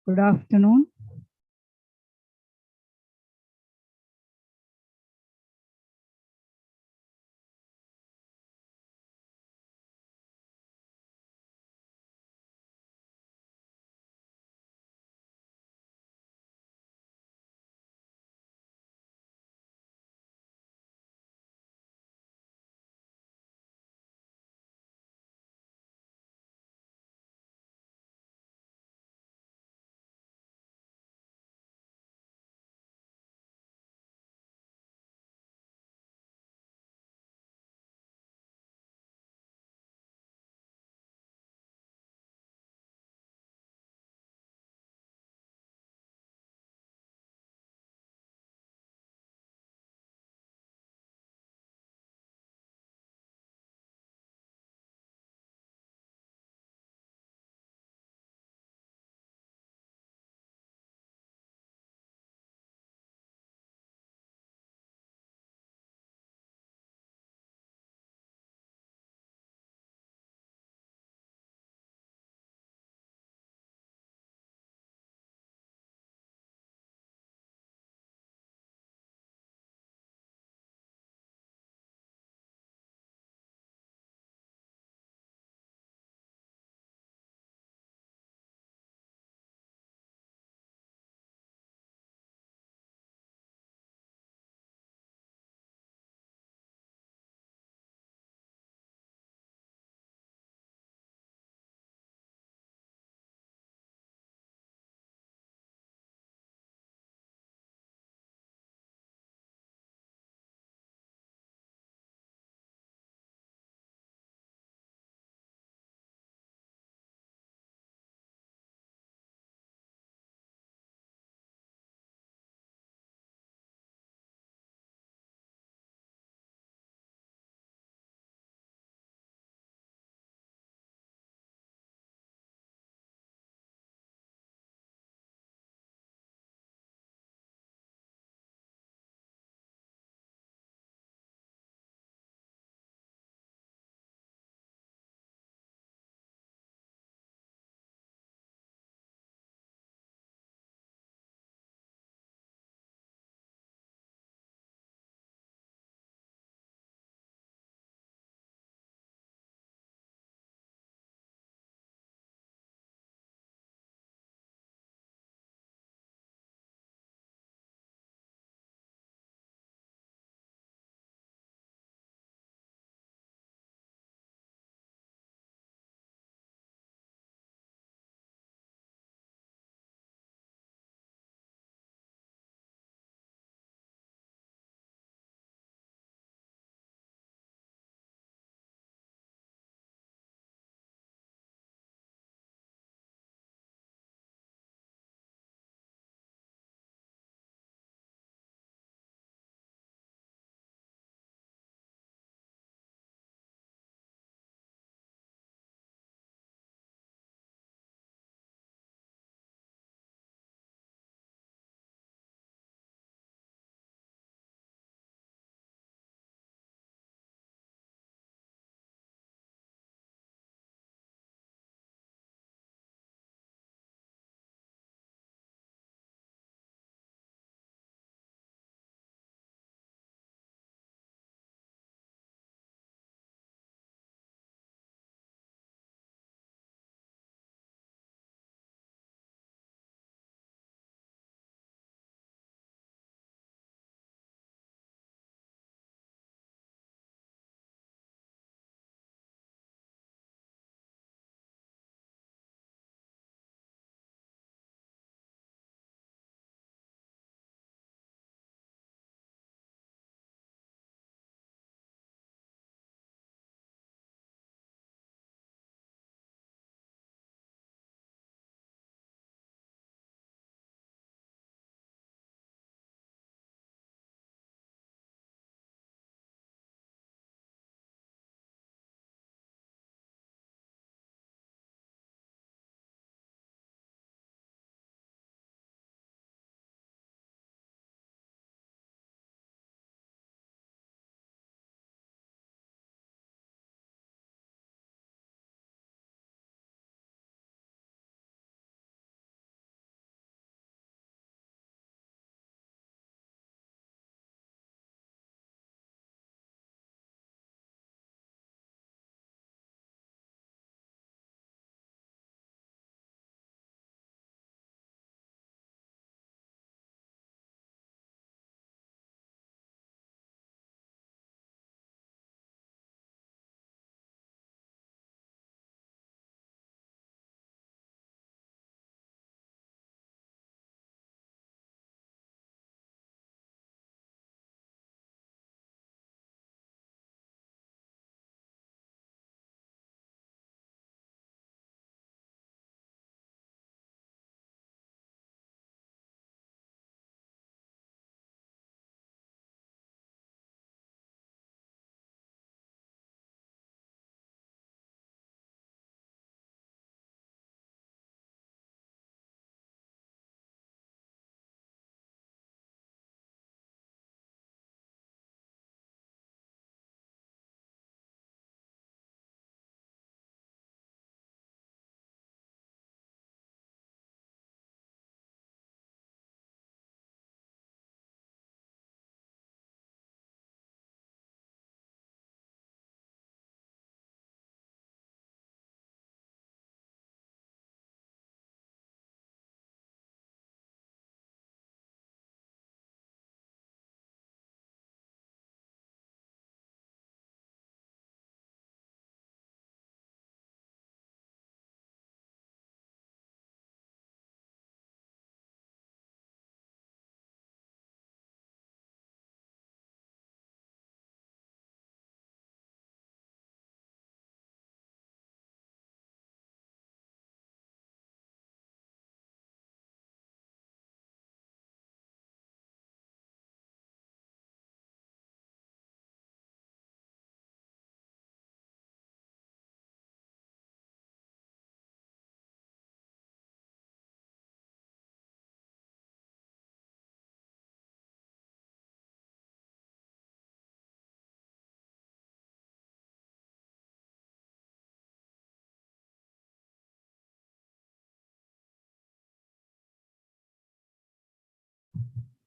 Good afternoon.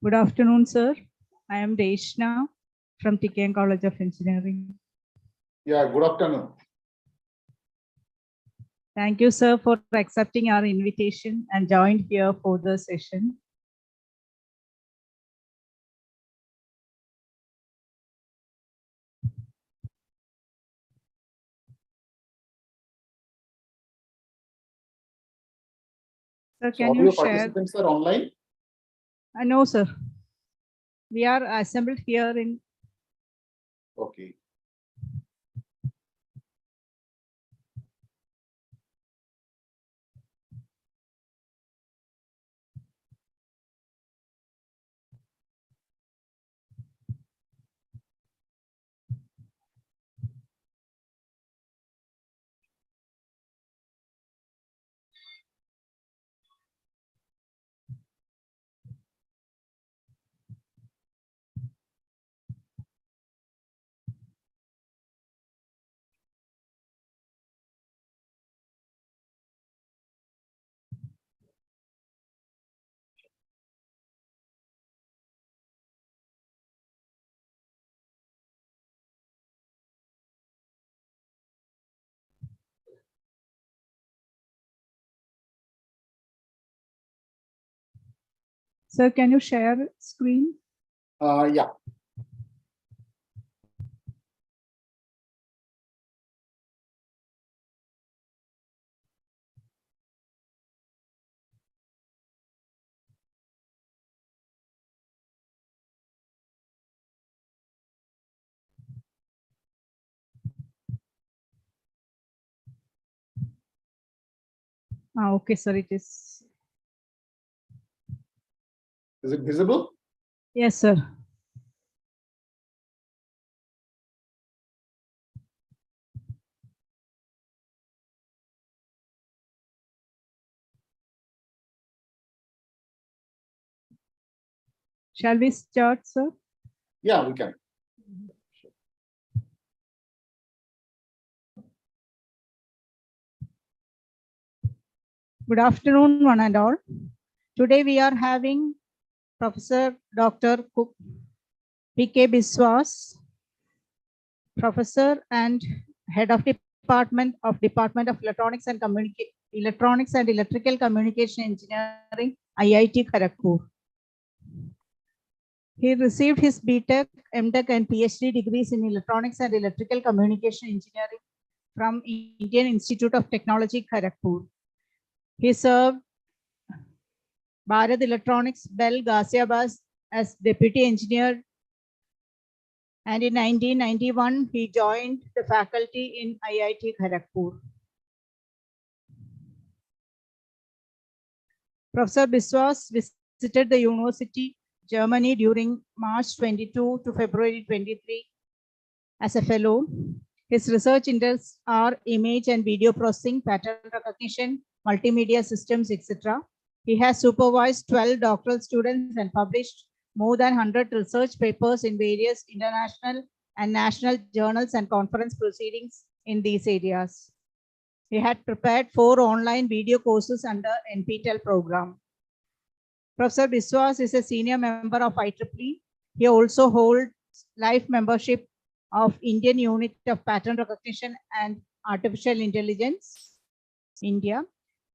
Good afternoon, sir. I am Deshna from TKM College of Engineering. Yeah, good afternoon. Thank you, sir, for accepting our invitation and joined here for the session. Sir, So can all you your share? participants are online? No, sir. We are assembled here in. Okay. Sir, can you share screen? Yeah. Okay, sir, it is. Is it visible? Yes, sir. Shall we start, sir? Yeah, we can. Good afternoon, one and all. Today we are having Professor Dr. P.K. Biswas, Professor and Head of Department of Electronics and Electrical Communication Engineering, IIT Kharagpur. He received his BTech, MTech, and PhD degrees in Electronics and Electrical Communication Engineering from Indian Institute of Technology, Kharagpur. He served Bharat Electronics, Bell, Ghaziabad as Deputy Engineer, and in 1991, he joined the faculty in IIT Kharagpur. Professor Biswas visited the University, Germany during March 22 to February 23 as a fellow. His research interests are image and video processing, pattern recognition, multimedia systems, etc. He has supervised 12 doctoral students and published more than 100 research papers in various international and national journals and conference proceedings in these areas. He had prepared 4 online video courses under NPTEL program. Professor Biswas is a senior member of IEEE. He also holds life membership of Indian Unit of Pattern Recognition and Artificial Intelligence, India.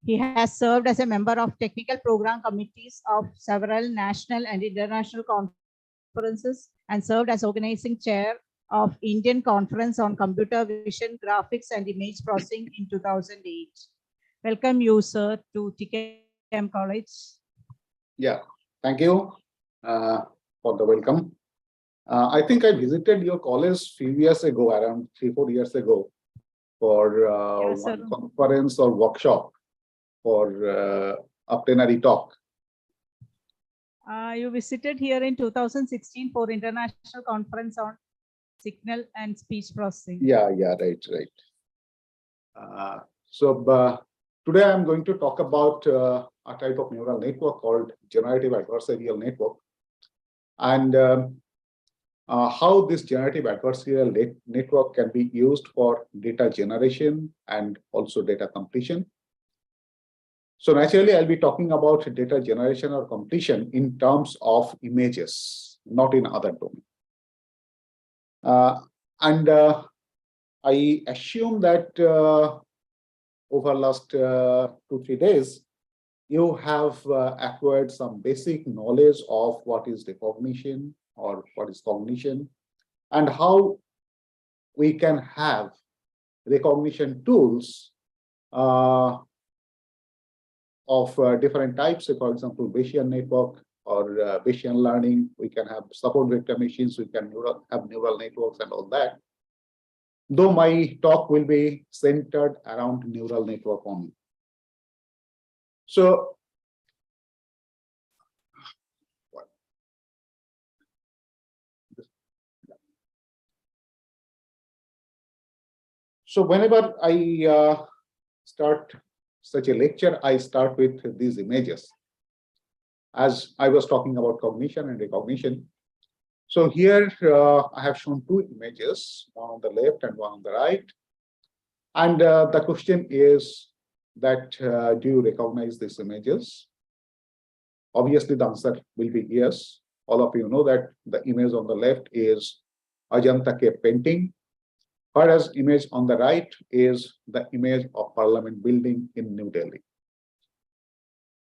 He has served as a member of technical program committees of several national and international conferences and served as organizing chair of Indian Conference on Computer Vision, Graphics and Image Processing in 2008. Welcome you, sir, to TKM College. Yeah, thank you for the welcome. I think I visited your college few years ago, around 3-4 years ago, for Yes, one sir. conference or workshop for a plenary talk. You visited here in 2016 for International Conference on Signal and Speech Processing. Yeah, right. So today I'm going to talk about a type of neural network called generative adversarial network, and how this generative adversarial network can be used for data generation and also data completion. So naturally, I'll be talking about data generation or completion in terms of images, not in other domain. And I assume that over last 2-3 days, you have acquired some basic knowledge of what is recognition or what is cognition, and how we can have recognition tools of different types. So for example, Bayesian network or Bayesian learning. We can have support vector machines. We can have neural networks and all that. Though my talk will be centered around neural network only. So whenever I start such a lecture, I start with these images. As I was talking about cognition and recognition. So here I have shown two images, one on the left and one on the right. And the question is that do you recognize these images? Obviously, the answer will be yes. All of you know that the image on the left is Ajanta cave painting, whereas image on the right is the image of Parliament building in New Delhi.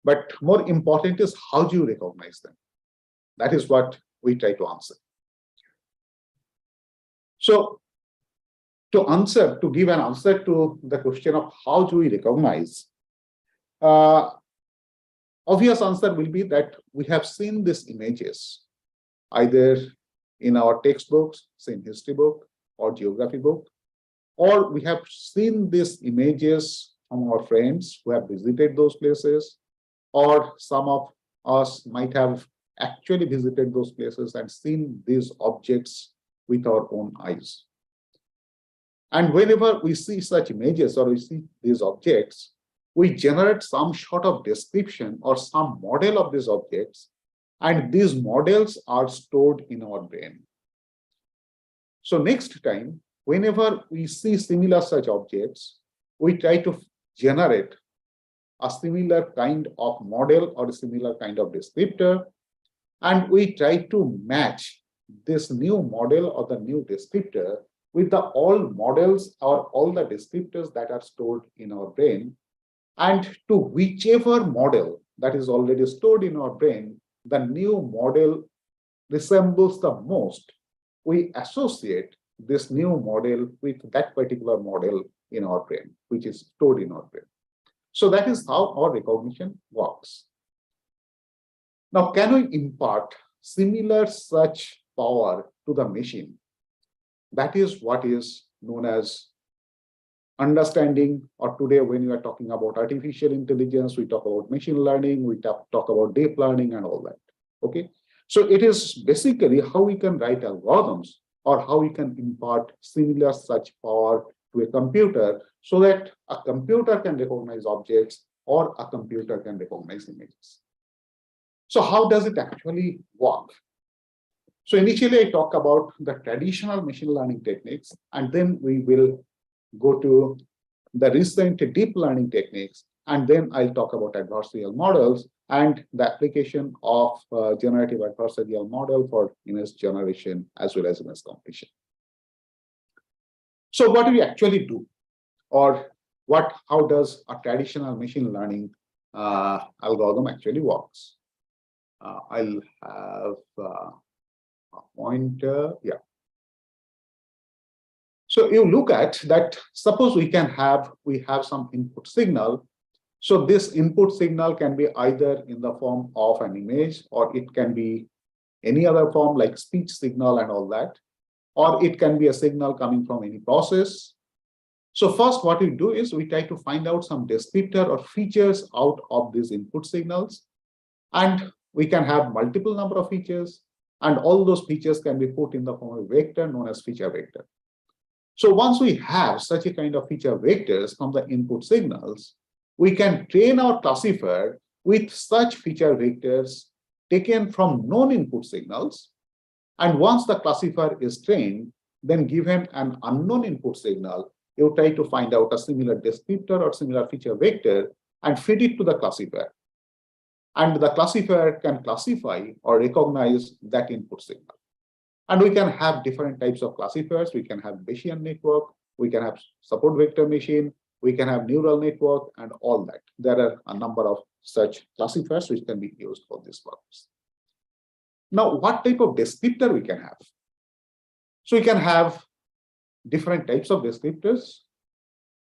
But more important is how do you recognize them? That is what we try to answer. So to give an answer to the question of how do we recognize, obvious answer will be that we have seen these images either in our textbooks, say in history book or geography book, or we have seen these images from our friends who have visited those places, or some of us might have actually visited those places and seen these objects with our own eyes. And whenever we see such images or we see these objects, we generate some sort of description or some model of these objects, and these models are stored in our brain. So next time, whenever we see similar such objects, we try to generate a similar kind of model or a similar kind of descriptor, and we try to match this new model or the new descriptor with the old models or all the descriptors that are stored in our brain, and to whichever model that is already stored in our brain, the new model resembles the most, we associate this new model with that particular model in our brain, which is stored in our brain. So that is how our recognition works. Now, can we impart similar such power to the machine? That is what is known as understanding, or today when you are talking about artificial intelligence, we talk about machine learning, we talk about deep learning and all that. Okay, so it is basically how we can write algorithms or how we can impart similar such power to a computer so that a computer can recognize objects or a computer can recognize images. So how does it actually work? So initially I talk about the traditional machine learning techniques, and then we will go to the recent deep learning techniques, and then I'll talk about adversarial models and the application of generative adversarial model for image generation as well as image completion. So what do we actually do, or how does a traditional machine learning algorithm actually works? I'll have a pointer. Yeah. So you look at that, suppose we have some input signal. So this input signal can be either in the form of an image, or it can be any other form like speech signal and all that, or it can be a signal coming from any process. So first what we do is we try to find out some descriptor or features out of these input signals, and we can have multiple number of features, and all those features can be put in the form of a vector known as feature vector. So once we have such a kind of feature vectors from the input signals, we can train our classifier with such feature vectors taken from known input signals. And once the classifier is trained, then given an unknown input signal, you try to find out a similar descriptor or similar feature vector and feed it to the classifier. And the classifier can classify or recognize that input signal. And we can have different types of classifiers. We can have Bayesian network, we can have support vector machine, we can have neural network, and all that. There are a number of such classifiers which can be used for this purpose. Now, what type of descriptor we can have? So we can have different types of descriptors.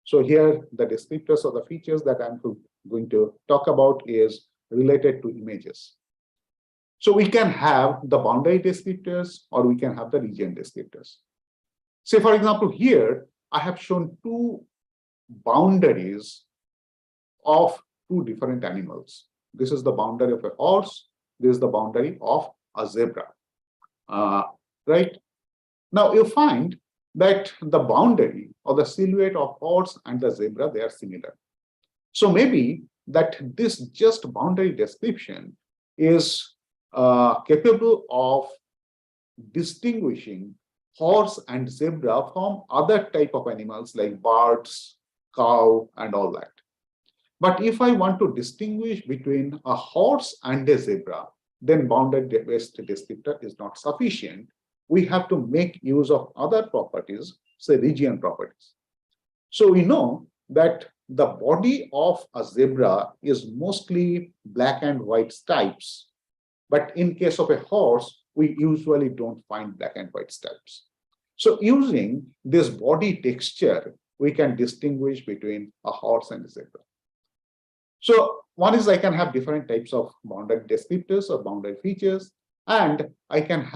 So here, the descriptors or the features that I'm going to talk about is related to images. So we can have the boundary descriptors or we can have the region descriptors. Say, for example, here I have shown two boundaries of two different animals. This is the boundary of a horse. This is the boundary of a zebra. Right? Now you find that the boundary or the silhouette of horse and the zebra, they are similar. So maybe that this just boundary description is capable of distinguishing horse and zebra from other type of animals like birds, cow, and all that. But if I want to distinguish between a horse and a zebra, then boundary-based descriptor is not sufficient. We have to make use of other properties, say region properties. So we know that the body of a zebra is mostly black and white stripes. But in case of a horse, we usually don't find black and white stripes. So using this body texture, we can distinguish between a horse and a zebra. So one is I can have different types of boundary descriptors or boundary features, and I can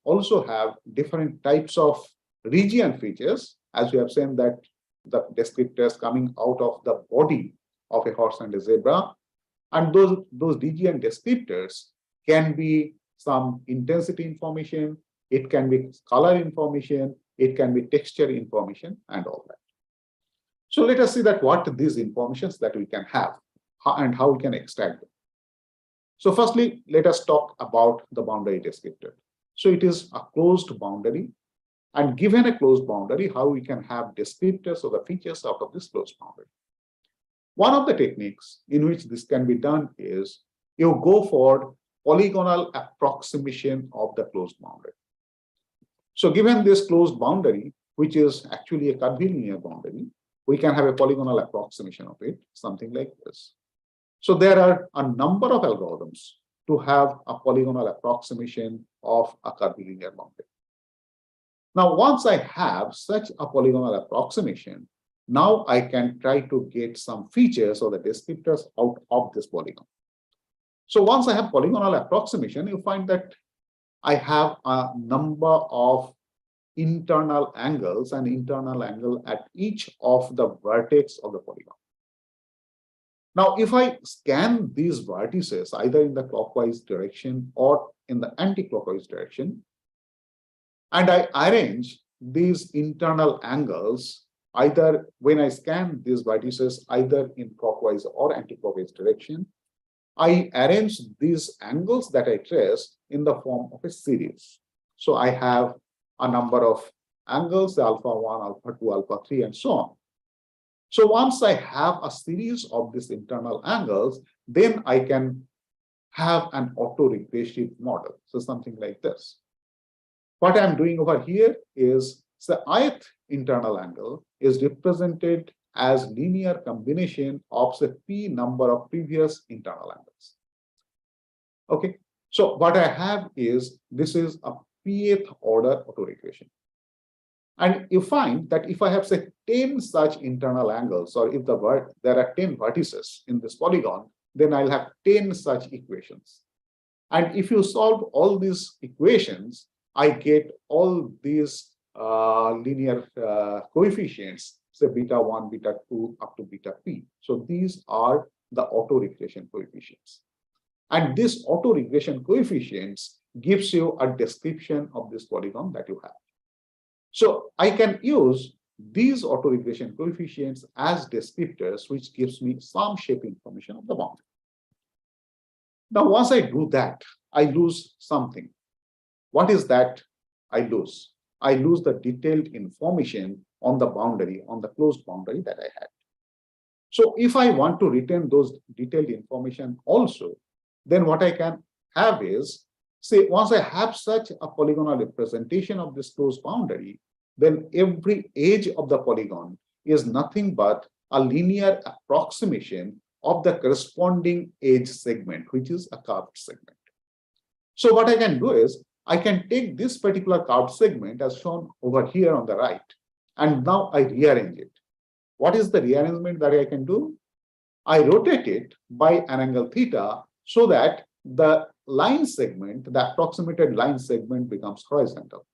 also have different types of region features, as we have seen that the descriptors coming out of the body of a horse and a zebra. And those region descriptors can be some intensity information, it can be color information, it can be texture information, and all that. So let us see that what these informations that we can have and how we can extract them. So firstly, let us talk about the boundary descriptor. So it is a closed boundary, and given a closed boundary, how we can have descriptors or the features out of this closed boundary. One of the techniques in which this can be done is you go for polygonal approximation of the closed boundary. So given this closed boundary, which is actually a curvilinear boundary, we can have a polygonal approximation of it, something like this. So there are a number of algorithms to have a polygonal approximation of a curvilinear boundary. Now, once I have such a polygonal approximation, now I can try to get some features or the descriptors out of this polygon. So once I have polygonal approximation, you find that I have a number of internal angles and internal angle at each of the vertex of the polygon. Now, if I scan these vertices either in the clockwise direction or in the anti-clockwise direction, and I arrange these internal angles either when I scan these vertices either in clockwise or anti-clockwise direction, I arrange these angles that I trace in the form of a series. So I have a number of angles, alpha 1, alpha 2, alpha 3, and so on. So once I have a series of these internal angles, then I can have an autoregressive model. So something like this. What I'm doing over here is the ith internal angle is represented as linear combination of the p number of previous internal angles. Okay, so what I have is this is a pth order autoregression. And you find that if I have, say, 10 such internal angles, or if there are 10 vertices in this polygon, then I'll have 10 such equations. And if you solve all these equations, I get all these linear coefficients, say beta 1, beta 2, up to beta p. So these are the autoregression coefficients. And this autoregression coefficients gives you a description of this polygon that you have. So I can use these autoregression coefficients as descriptors, which gives me some shape information of the boundary. Now, once I do that, I lose something. What is that I lose? I lose the detailed information on the boundary, on the closed boundary that I had. So if I want to retain those detailed information also, then what I can have is, say, once I have such a polygonal representation of this closed boundary, then every edge of the polygon is nothing but a linear approximation of the corresponding edge segment, which is a curved segment. So what I can do is, I can take this particular curved segment as shown over here on the right, and now I rearrange it. What is the rearrangement that I can do? I rotate it by an angle theta so that the line segment, the approximated line segment, becomes horizontal.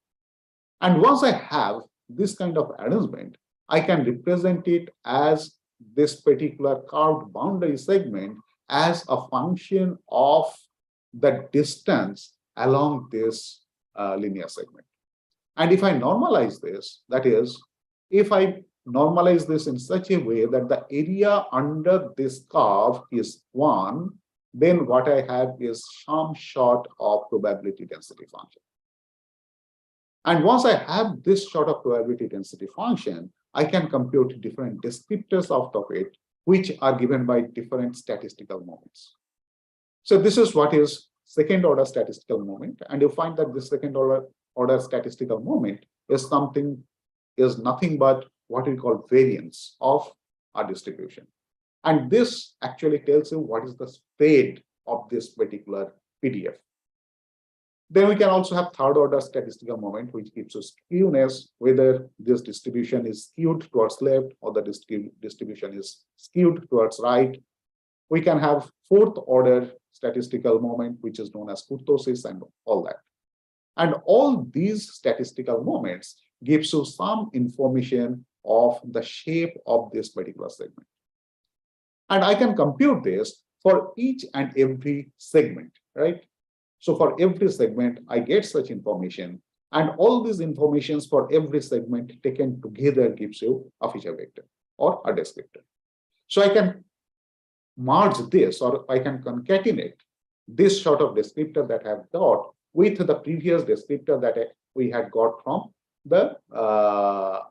And once I have this kind of arrangement, I can represent it as this particular curved boundary segment as a function of the distance along this linear segment. And if I normalize this, that is, if I normalize this in such a way that the area under this curve is 1, then what I have is some sort of probability density function. And once I have this sort of probability density function, I can compute different descriptors out of it, which are given by different statistical moments. So this is what is second order statistical moment. And you find that this second order statistical moment is nothing but what we call variance of our distribution. And this actually tells you what is the spread of this particular PDF. Then we can also have third order statistical moment, which gives us skewness, whether this distribution is skewed towards left or the distribution is skewed towards right. We can have fourth order statistical moment, which is known as kurtosis and all that. And all these statistical moments gives you some information of the shape of this particular segment. And I can compute this for each and every segment, right? So for every segment, I get such information, and all these informations for every segment taken together gives you a feature vector or a descriptor. So I can merge this, or I can concatenate this sort of descriptor that I have got with the previous descriptor that we had got from the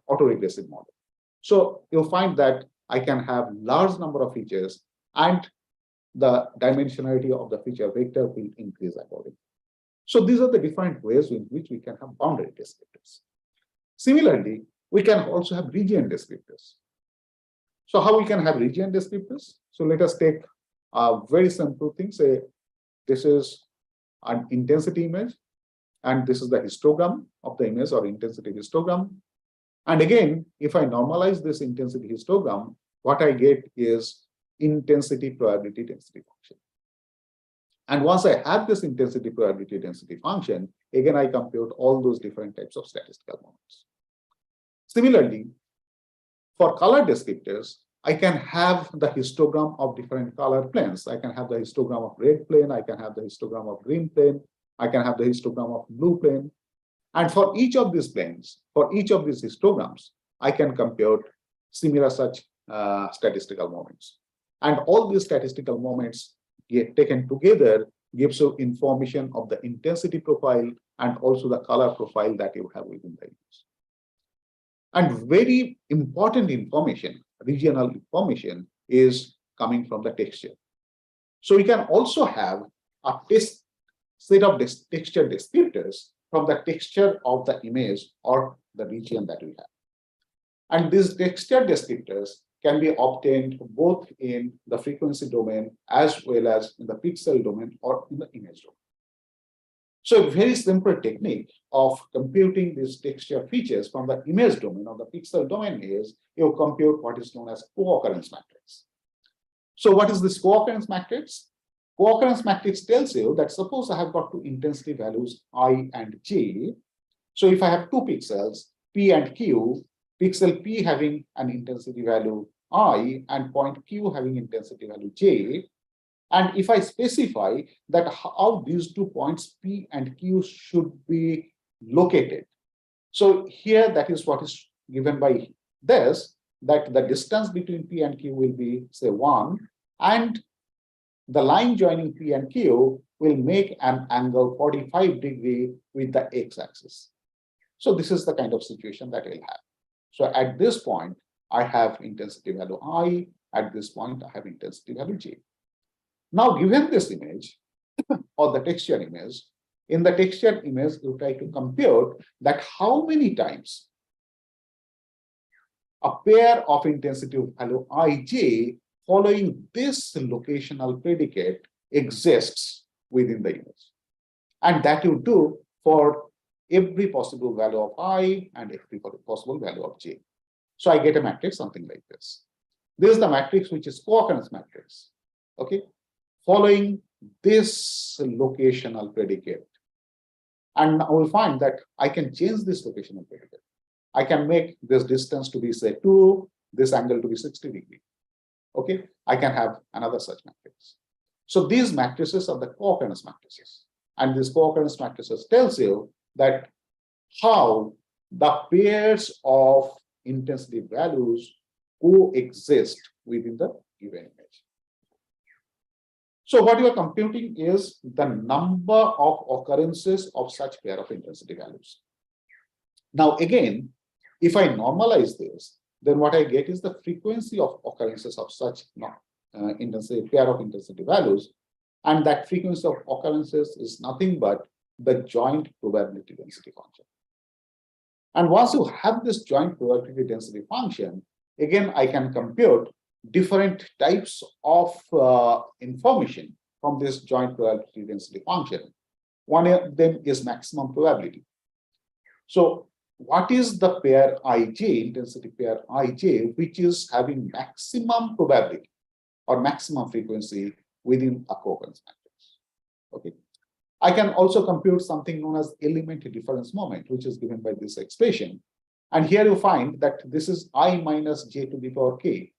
autoregressive model. So you'll find that I can have large number of features, and the dimensionality of the feature vector will increase accordingly. So these are the different ways in which we can have boundary descriptors. Similarly, we can also have region descriptors. So how we can have region descriptors? So let us take a very simple thing. Say this is an intensity image, and this is the histogram of the image, or intensity histogram. And again, if I normalize this intensity histogram, what I get is intensity probability density function. And once I have this intensity probability density function, again, I compute all those different types of statistical moments. Similarly, for color descriptors, I can have the histogram of different color planes. I can have the histogram of red plane, I can have the histogram of green plane, I can have the histogram of blue plane. And for each of these planes, for each of these histograms, I can compute similar such statistical moments. And all these statistical moments get taken together gives you information of the intensity profile and also the color profile that you have within the image. And very important information, regional information, is coming from the texture. So we can also have a set of texture descriptors from the texture of the image or the region that we have. And these texture descriptors can be obtained both in the frequency domain as well as in the pixel domain or in the image domain. So a very simple technique of computing these texture features from the image domain or the pixel domain is you compute what is known as co-occurrence matrix. So what is this co-occurrence matrix? Co-occurrence matrix tells you that suppose I have got two intensity values I and j. So if I have two pixels, P and Q, pixel P having an intensity value I and point Q having intensity value j, and if I specify that how these 2 points P and Q should be located. So here that is what is given by this, that the distance between P and Q will be say 1, and the line joining P and Q will make an angle 45° with the x-axis. So this is the kind of situation that we'll have. So at this point, I have intensity value I, At this point, I have intensity value J. Now, given this image or the texture image, in the texture image, you try to compute that how many times a pair of intensity value ij following this locational predicate exists within the image. And that you do for every possible value of I and every possible value of j. So I get a matrix something like this. This is the matrix which is co-occurrence matrix. Okay, following this locational predicate. And now we find that I can change this locational predicate. I can make this distance to be, say, 2, this angle to be 60 degrees. Okay, I can have another such matrix. So these matrices are the co-occurrence matrices. And this co-occurrence matrices tells you that how the pairs of intensity values coexist within the given image. So what you are computing is the number of occurrences of such pair of intensity values. Now, again, if I normalize this, then what I get is the frequency of occurrences of such intensity pair of intensity values. And that frequency of occurrences is nothing but the joint probability density function. And once you have this joint probability density function, again, I can compute different types of information from this joint probability density function. One of them is maximum probability. So what is the pair ij, intensity pair ij, which is having maximum probability or maximum frequency within a co-occurrence matrix? Okay. I can also compute something known as element difference moment, which is given by this expression. And here you find that this is I minus j to the power k.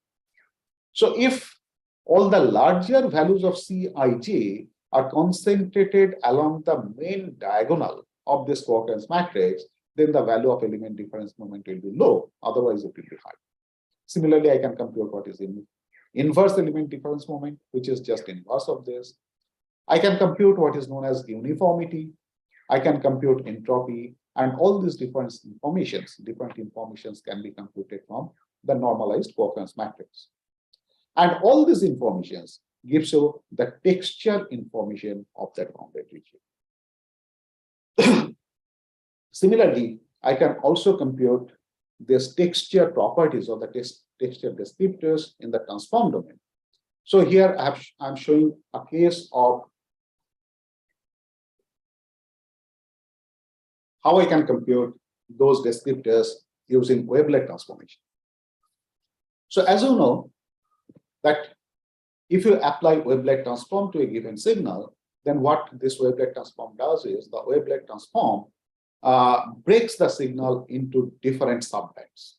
So if all the larger values of Cij are concentrated along the main diagonal of this co-occurrence matrix, then the value of element difference moment will be low, otherwise it will be high. Similarly, I can compute what is inverse element difference moment, which is just inverse of this. I can compute what is known as uniformity. I can compute entropy, and all these different informations can be computed from the normalized co-occurrence matrix. And all these informations gives you the texture information of that bounded region. Similarly, I can also compute this texture properties or the texture descriptors in the transform domain. So here I'm showing a case of how I can compute those descriptors using wavelet transformation. So as you know, that if you apply wavelet transform to a given signal, then what this wavelet transform does is the wavelet transform breaks the signal into different subbands.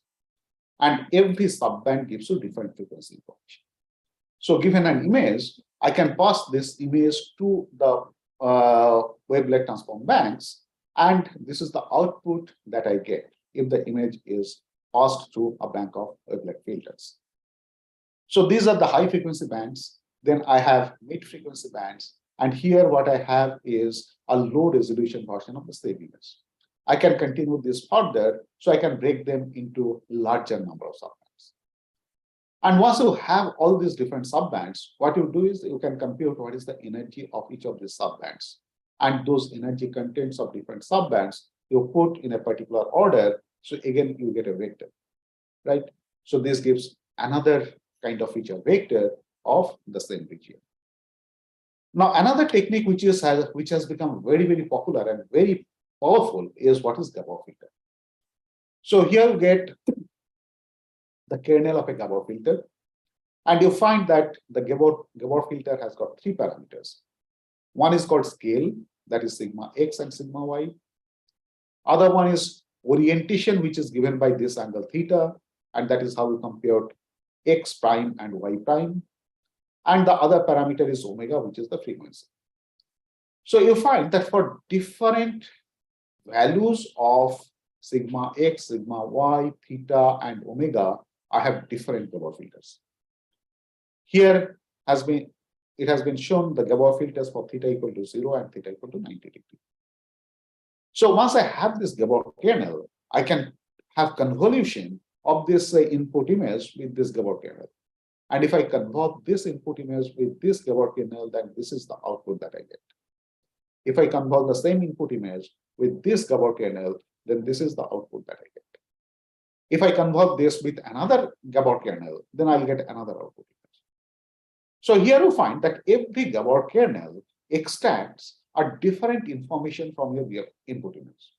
And every subband gives you different frequency information. So given an image, I can pass this image to the wavelet transform banks, and this is the output that I get if the image is passed through a bank of wavelet filters. So these are the high frequency bands. Then I have mid frequency bands. And here what I have is a low resolution version of the same image. I can continue this further, so I can break them into larger number of subbands. And once you have all these different subbands, what you do is you can compute what is the energy of each of these subbands. And those energy contents of different subbands, you put in a particular order. So again, you get a vector, right? So this gives another kind of feature vector of the same region. Now, another technique which has become very, very popular and very powerful is what is Gabor filter. So here you get the kernel of a Gabor filter, and you find that the Gabor filter has got 3 parameters. One is called scale, that is sigma x and sigma y. Other one is orientation, which is given by this angle theta, and that is how we compute x prime and y prime. And the other parameter is omega, which is the frequency. So you find that for different values of sigma x, sigma y, theta, and omega, I have different Gabor filters. Here it has been shown the Gabor filters for theta equal to 0 and theta equal to 90 degrees. So once I have this Gabor kernel, I can have convolution of this input image with this Gabor kernel. And if I convolve this input image with this Gabor kernel, then this is the output that I get. If I convolve the same input image with this Gabor kernel, then this is the output that I get. If I convolve this with another Gabor kernel, then I'll get another output image. So here you find that every Gabor kernel extracts a different information from your input image.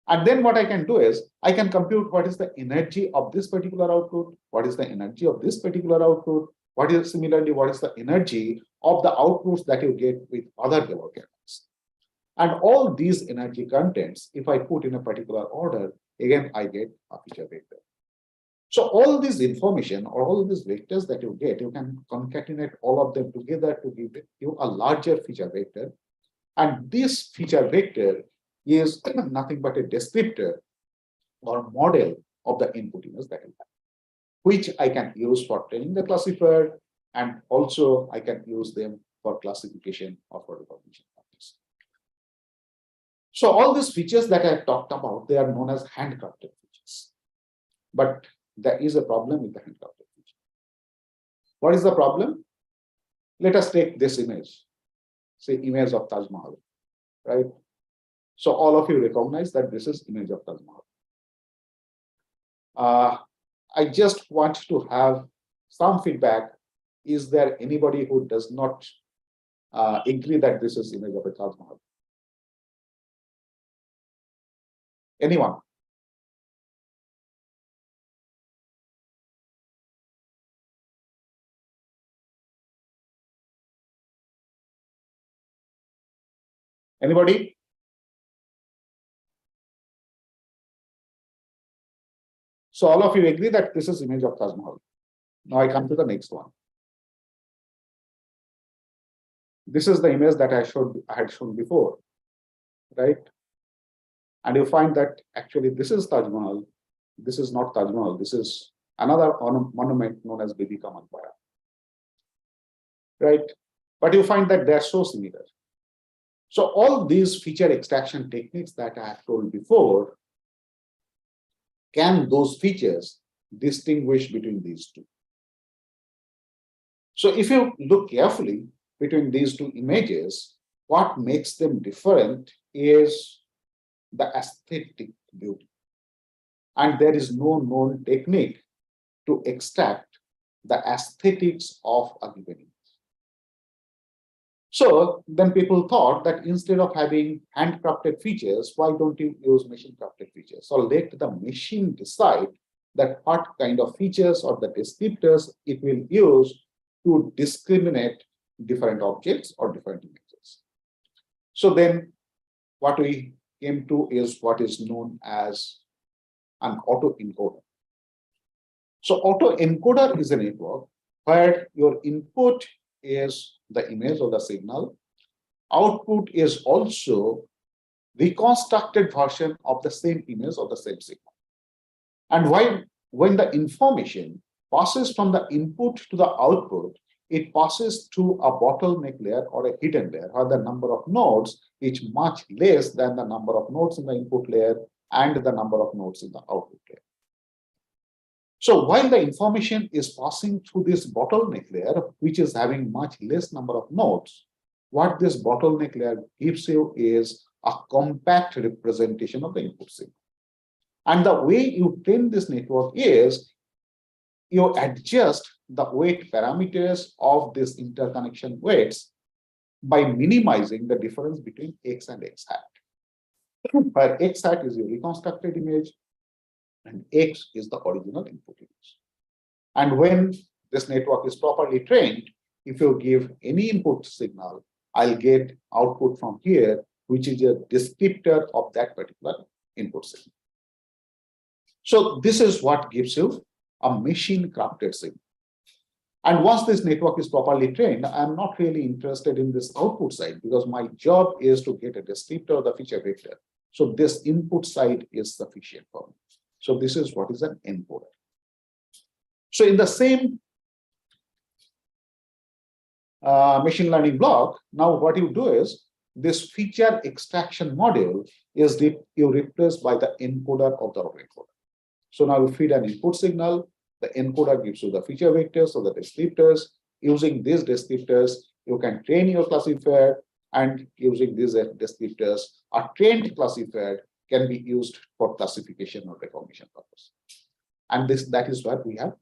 And then what I can do is I can compute what is the energy of this particular output, what is the energy of this particular output, what is the energy of the outputs that you get with other Gabor kernels. And all these energy contents, if I put in a particular order, again, I get a feature vector. So all this information or all these vectors that you get, you can concatenate all of them together to give you a larger feature vector. And this feature vector is nothing but a descriptor or model of the input image that you have, which I can use for training the classifier, and also I can use them for classification or for recognition purposes. So all these features that I talked about, they are known as handcrafted features. But there is a problem with the handcrafted feature. What is the problem? Let us take this image, say image of Taj Mahal, right? So all of you recognize that this is image of Taj Mahal. I just want to have some feedback. Is there anybody who does not agree that this is image of a Taj Mahal? Anyone? Anybody? So all of you agree that this is image of Taj Mahal. Now I come to the next one. This is the image that I had shown before, right? And you find that actually this is Taj Mahal. This is not Taj Mahal. This is another monument known as Bibi Ka Maqbara, right? But you find that they're so similar. So all these feature extraction techniques that I have told before, can those features distinguish between these two? So if you look carefully between these two images, what makes them different is the aesthetic beauty. And there is no known technique to extract the aesthetics of a given image. So then people thought that instead of having handcrafted features, why don't you use machine-crafted features? So let the machine decide that what kind of features or the descriptors it will use to discriminate different objects or different images. So then what we came to is what is known as an autoencoder. So autoencoder is a network where your input is the image or the signal. Output is also reconstructed version of the same image or the same signal. And when the information passes from the input to the output, it passes through a bottleneck layer or a hidden layer, where the number of nodes is much less than the number of nodes in the input layer and the number of nodes in the output layer. So while the information is passing through this bottleneck layer, which is having much less number of nodes, what this bottleneck layer gives you is a compact representation of the input signal. And the way you train this network is you adjust the weight parameters of this interconnection weights by minimizing the difference between X and X hat. Where X hat is your reconstructed image and X is the original input image. And when this network is properly trained, if you give any input signal, I'll get output from here, which is a descriptor of that particular input signal. So this is what gives you a machine-crafted signal. And once this network is properly trained, I'm not really interested in this output side because my job is to get a descriptor of the feature vector. So this input side is sufficient for me. So this is what is an encoder. So in the same machine learning block, now what you do is this feature extraction module is you replace by the encoder of the autoencoder. So now you feed an input signal, The encoder gives you the feature vectors or the descriptors. Using these descriptors, you can train your classifier, and using these descriptors, a trained classifier can be used for classification or recognition purpose. And that is what we have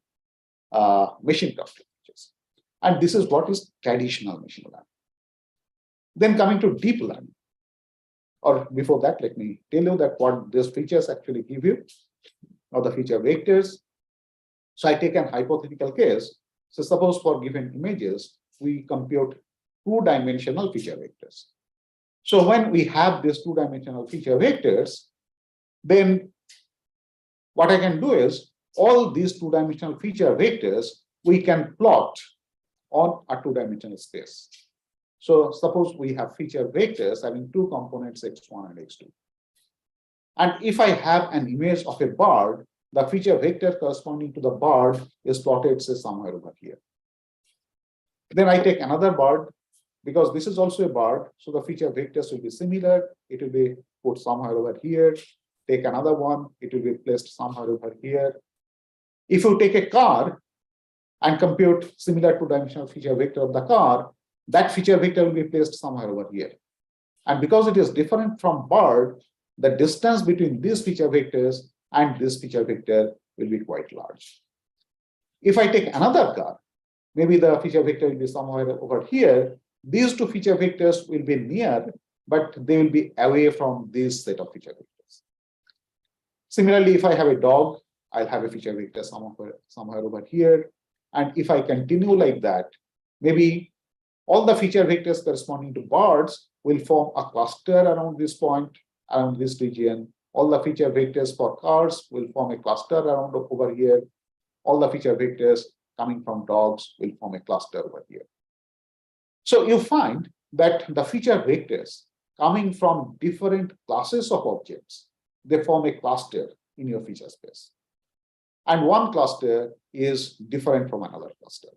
machine craft features. And this is what is traditional machine learning. Then coming to deep learning. Or before that, let me tell you that what these features actually give you, or the feature vectors. So I take an hypothetical case. So suppose for given images, we compute two-dimensional feature vectors. So when we have these two-dimensional feature vectors, then what I can do is all these two-dimensional feature vectors we can plot on a two-dimensional space. So suppose we have feature vectors having two components, x1 and x2. And if I have an image of a bird, the feature vector corresponding to the bird is plotted, say, somewhere over here. Then I take another bird, because this is also a bird, so the feature vectors will be similar. It will be put somewhere over here. Take another one, it will be placed somewhere over here. If you take a car and compute similar two-dimensional feature vector of the car, that feature vector will be placed somewhere over here. And because it is different from bird, the distance between these feature vectors and this feature vector will be quite large. If I take another car, maybe the feature vector will be somewhere over here. These two feature vectors will be near, but they will be away from this set of feature vectors. Similarly, if I have a dog, I'll have a feature vector somewhere over here. And if I continue like that, maybe all the feature vectors corresponding to birds will form a cluster around this point, around this region. All the feature vectors for cars will form a cluster around over here. All the feature vectors coming from dogs will form a cluster over here. So you find that the feature vectors coming from different classes of objects, they form a cluster in your feature space. And one cluster is different from another cluster.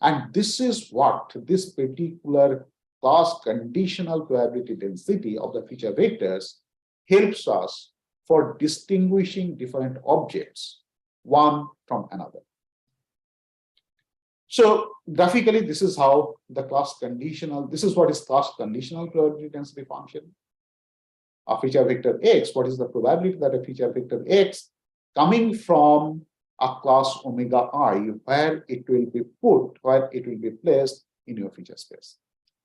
And this is what this particular class conditional probability density of the feature vectors helps us for distinguishing different objects, one from another. So graphically, this is how the class conditional, this is what is class conditional probability density function. A feature vector X, what is the probability that a feature vector X coming from a class omega I, where it will be put, where it will be placed in your feature space.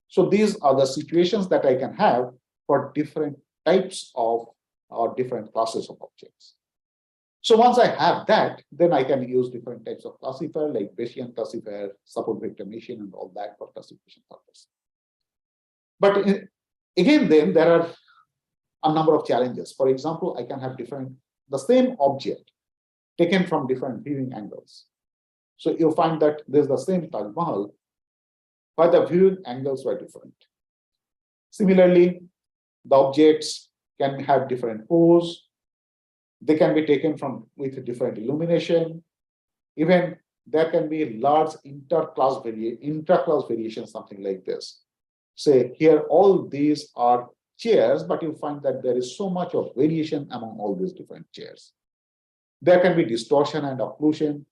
So these are the situations that I can have for different types of or different classes of objects. So once I have that, then I can use different types of classifier like Bayesian classifier, support vector machine, and all that for classification purpose. But again, then there are a number of challenges. For example, I can have the same object taken from different viewing angles. So you'll find that there's the same Taj Mahal, but the viewing angles were different. Similarly, the objects can have different pose. They can be taken with different illumination. Even there can be large intra-class variation, something like this. Say here, all these are chairs, but you find that there is so much of variation among all these different chairs. There can be distortion and occlusion.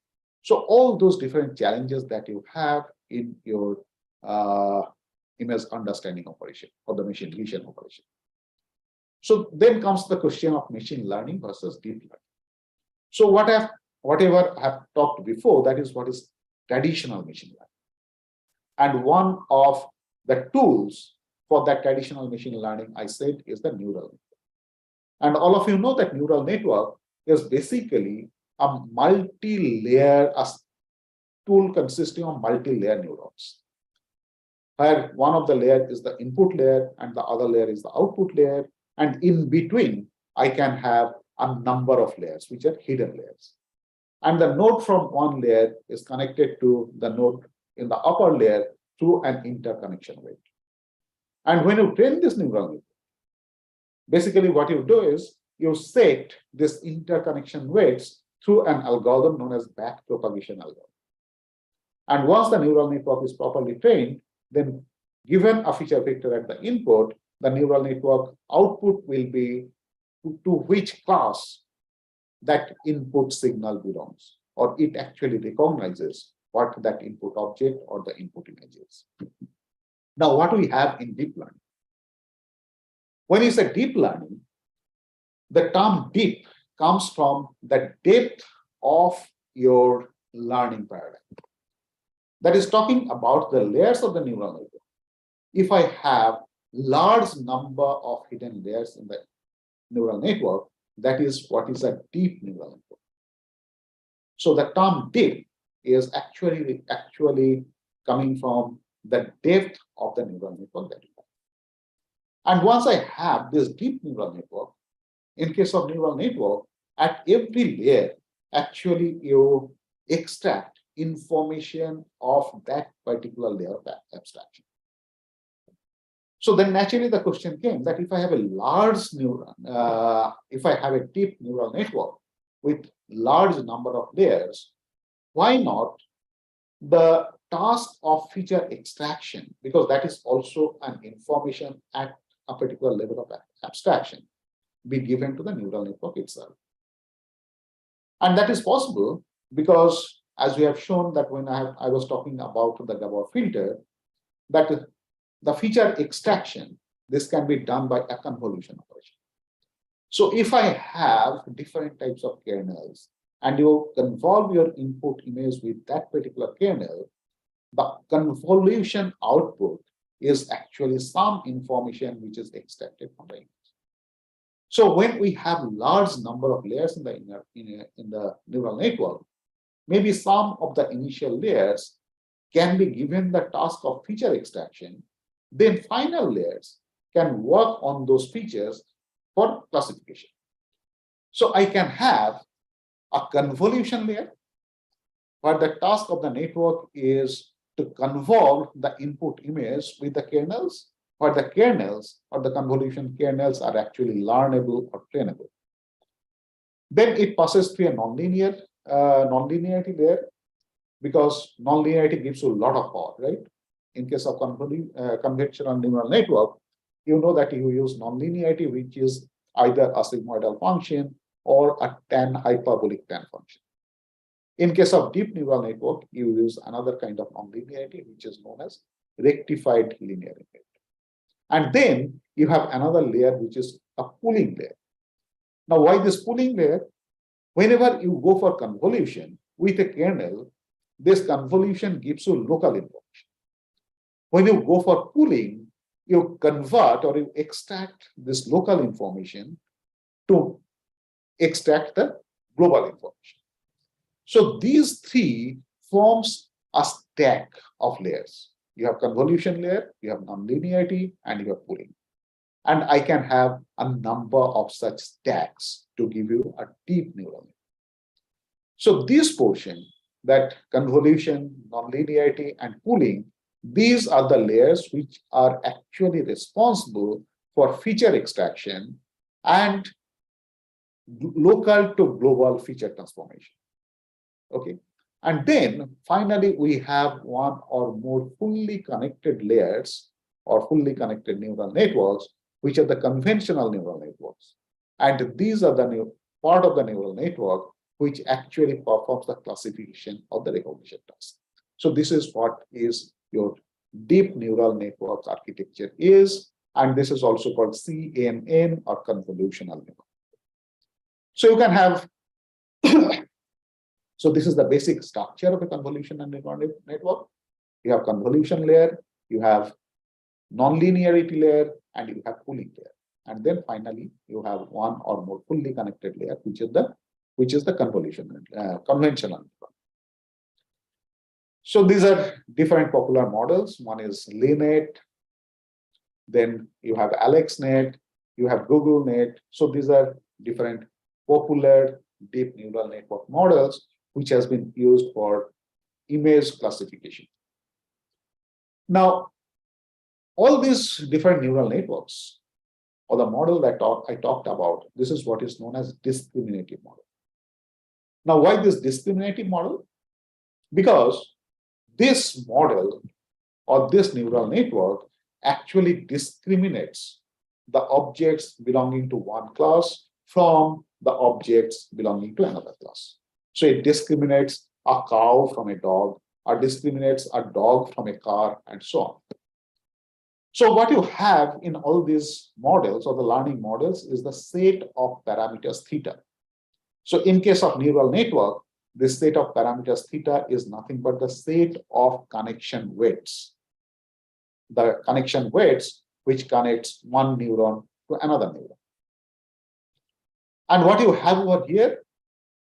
So all those different challenges that you have in your image understanding operation or the machine vision operation. So then comes the question of machine learning versus deep learning. So whatever I have talked before, that is what is traditional machine learning. And one of the tools for that traditional machine learning, I said, is the neural network. And all of you know that neural network is basically a multi-layer, a tool consisting of multi-layer neurons, where one of the layer is the input layer and the other layer is the output layer. And in between, I can have a number of layers, which are hidden layers. And the node from one layer is connected to the node in the upper layer through an interconnection weight. And when you train this neural network, basically what you do is you set this interconnection weights through an algorithm known as backpropagation algorithm. And once the neural network is properly trained, then given a feature vector at the input, the neural network output will be to which class that input signal belongs, or it actually recognizes what that input object or the input image is. Now, what we have in deep learning? When you say deep learning, the term deep comes from the depth of your learning paradigm. That is talking about the layers of the neural network. If I have large number of hidden layers in the neural network, that is what is a deep neural network. So the term deep is actually coming from the depth of the neural network that you have. And once I have this deep neural network, in case of neural network, at every layer, actually you extract information of that particular layer of abstraction. So then naturally the question came that if I have a large neuron, if I have a deep neural network with large number of layers, why not the task of feature extraction, because that is also an information at a particular level of abstraction, be given to the neural network itself. And that is possible because, as we have shown that when I was talking about the Gabor filter, that the feature extraction, this can be done by a convolution operation. So if I have different types of kernels and you convolve your input image with that particular kernel, the convolution output is actually some information which is extracted from the image. So when we have large number of layers in the neural network, maybe some of the initial layers can be given the task of feature extraction, then final layers can work on those features for classification. So I can have a convolution layer where the task of the network is to convolve the input image with the kernels, where the kernels or the convolution kernels are actually learnable or trainable. Then it passes through a nonlinearity layer, because nonlinearity gives you a lot of power, right? In case of conventional neural network, you know that you use nonlinearity, which is either a sigmoidal function or a hyperbolic tan function. In case of deep neural network, you use another kind of nonlinearity, which is known as rectified linearity. And then you have another layer, which is a pooling layer. Now, why this pooling layer? Whenever you go for convolution with a kernel, this convolution gives you local information. When you go for pooling, you convert or you extract this local information to extract the global information. So these three forms a stack of layers. You have convolution layer, you have nonlinearity, and you have pooling. And I can have a number of such stacks to give you a deep neural network. So this portion, that convolution, nonlinearity, and pooling, these are the layers which are actually responsible for feature extraction and local to global feature transformation. Okay. And then finally, we have one or more fully connected layers or fully connected neural networks, which are the conventional neural networks. And these are the part of the neural network which actually performs the classification of the recognition task. So this is what is your deep neural network architecture is, and this is also called CNN or convolutional network. So you can have so this is the basic structure of a convolution and neural network. You have convolution layer, you have nonlinearity layer, and you have pooling layer. And then finally, you have one or more fully connected layer, which is the convolution conventional network. So these are different popular models. One is LeNet, then you have AlexNet, you have GoogleNet. So these are different popular deep neural network models which has been used for image classification. Now, all these different neural networks, or the model that I talked about, this is what is known as discriminative model. Now, why this discriminative model? Because this model or this neural network actually discriminates the objects belonging to one class from the objects belonging to another class. So it discriminates a cow from a dog, or discriminates a dog from a car, and so on. So what you have in all these models or the learning models is the set of parameters theta. So in case of neural network, this set of parameters theta is nothing but the set of connection weights. The connection weights which connects one neuron to another neuron. And what you have over here,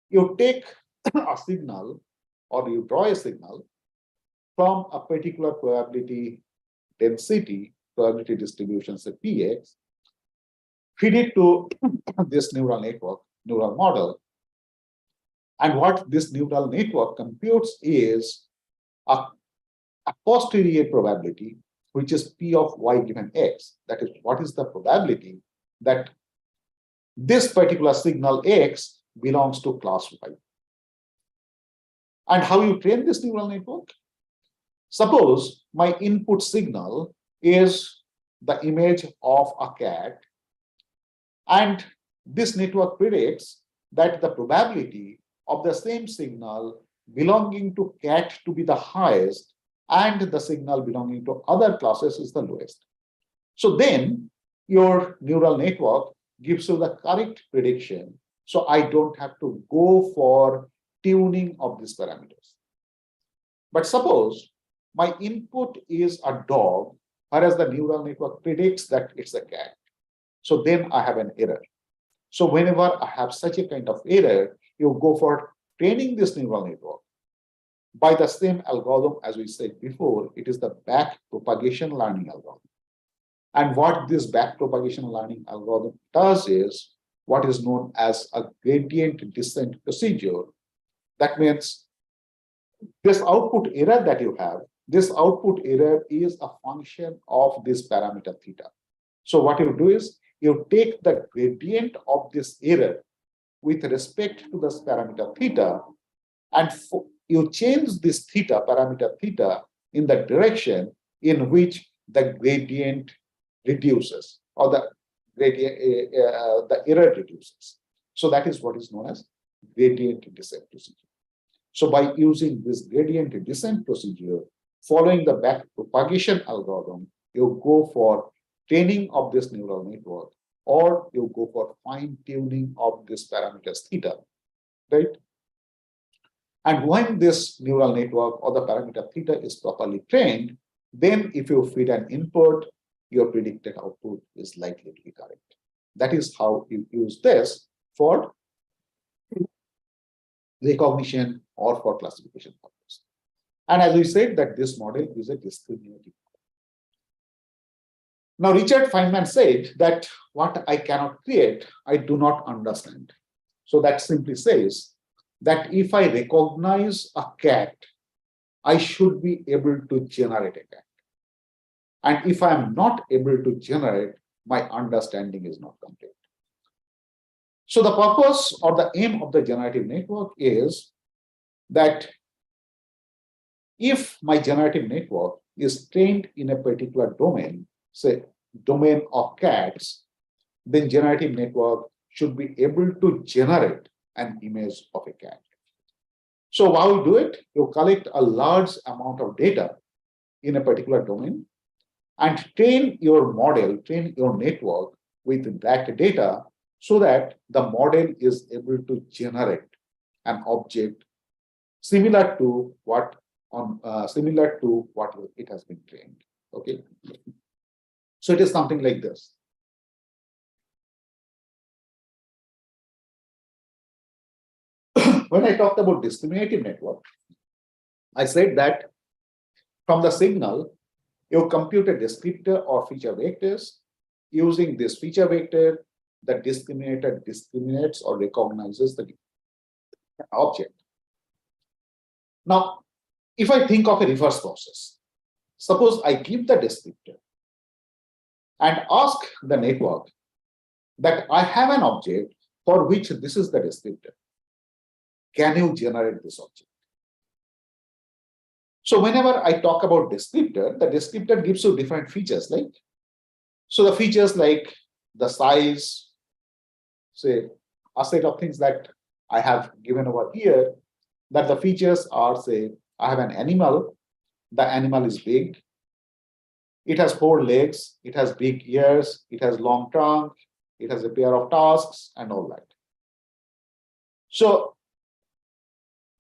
you take a signal or you draw a signal from a particular probability density, probability distribution, say Px, feed it to this neural network, neural model. And what this neural network computes is a posterior probability, which is P of y given x. That is, what is the probability that this particular signal x belongs to class y. And how you train this neural network? Suppose my input signal is the image of a cat, and this network predicts that the probability of the same signal belonging to cat to be the highest and the signal belonging to other classes is the lowest. So then your neural network gives you the correct prediction. So I don't have to go for tuning of these parameters. But suppose my input is a dog, whereas the neural network predicts that it's a cat. So then I have an error. So whenever I have such a kind of error, you go for training this neural network by the same algorithm as we said before. It is the back propagation learning algorithm. And what this back propagation learning algorithm does is what is known as a gradient descent procedure. That means this output error that you have, this output error is a function of this parameter theta. So what you do is you take the gradient of this error with respect to this parameter theta, and you change this theta, parameter theta, in the direction in which the gradient reduces, or the gradient, the error reduces. So that is what is known as gradient descent procedure. So by using this gradient descent procedure, following the back propagation algorithm, you go for training of this neural network, or you go for fine tuning of this parameters theta, right? And when this neural network or the parameter theta is properly trained, then if you feed an input, your predicted output is likely to be correct. That is how you use this for recognition or for classification purposes. And as we said, that this model is a discriminating. Now, Richard Feynman said that what I cannot create, I do not understand. So that simply says that if I recognize a cat, I should be able to generate a cat. And if I am not able to generate, my understanding is not complete. So the purpose or the aim of the generative network is that if my generative network is trained in a particular domain, say domain of cats, then generative network should be able to generate an image of a cat. So how you do it? You collect a large amount of data in a particular domain and train your model, train your network with that data so that the model is able to generate an object similar to what it has been trained. Okay. So it is something like this. When I talked about discriminative network, I said that from the signal, you compute a descriptor or feature vectors. Using this feature vector, the discriminator discriminates or recognizes the object. Now, if I think of a reverse process, suppose I give the descriptor and ask the network that I have an object for which this is the descriptor. Can you generate this object? So whenever I talk about descriptor, the descriptor gives you different features, like, so the features like the size, say a set of things that I have given over here, that the features are, say, I have an animal, the animal is big, it has 4 legs, it has big ears, it has long trunk, it has a pair of tusks, and all that. So,